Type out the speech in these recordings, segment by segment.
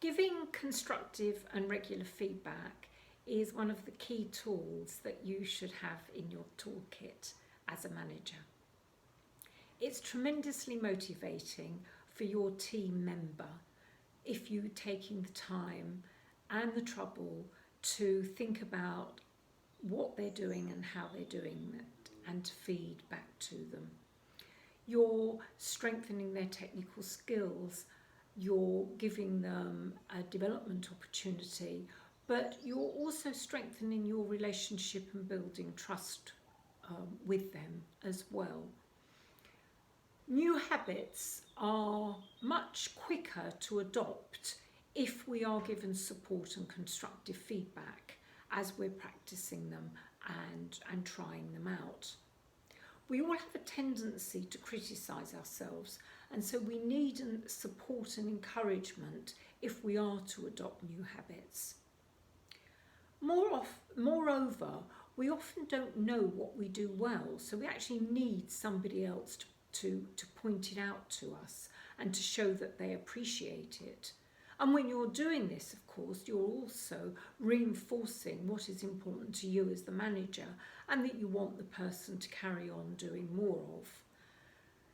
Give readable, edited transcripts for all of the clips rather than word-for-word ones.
Giving constructive and regular feedback is one of the key tools that you should have in your toolkit as a manager. It's tremendously motivating for your team member if you're taking the time and the trouble to think about what they're doing and how they're doing it and to feed back to them. You're strengthening their technical skills, you're giving them a development opportunity, but you're also strengthening your relationship and building trust with them as well. New habits are much quicker to adopt if we are given support and constructive feedback as we're practicing them and trying them out. We all have a tendency to criticise ourselves, and so we need support and encouragement if we are to adopt new habits. Moreover, we often don't know what we do well, so we actually need somebody else to point it out to us and to show that they appreciate it. And when you're doing this, of course, you're also reinforcing what is important to you as the manager and that you want the person to carry on doing more of.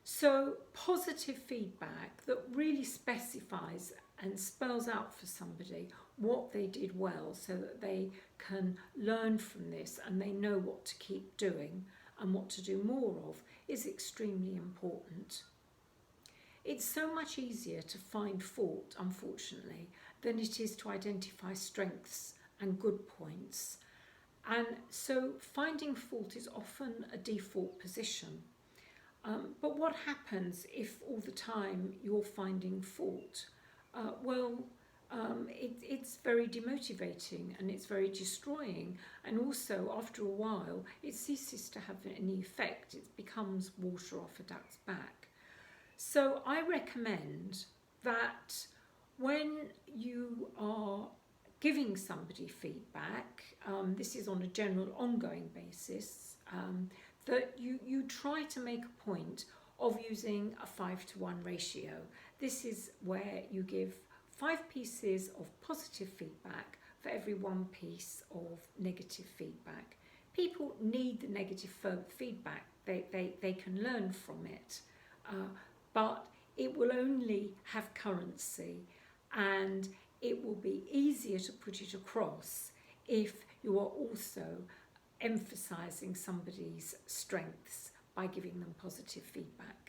So positive feedback that really specifies and spells out for somebody what they did well so that they can learn from this and they know what to keep doing and what to do more of is extremely important. It's so much easier to find fault, unfortunately, than it is to identify strengths and good points. And so finding fault is often a default position. But what happens if all the time you're finding fault? It's very demotivating and it's very destroying, and also after a while it ceases to have any effect. It becomes water off a duck's back. So I recommend that when you are giving somebody feedback, this is on a general ongoing basis, that you try to make a point of using a 5-to-1 ratio. This is where you give 5 pieces of positive feedback for every 1 piece of negative feedback. People need the negative feedback. They can learn from it, but it will only have currency and it will be easier to put it across if you are also emphasising somebody's strengths by giving them positive feedback.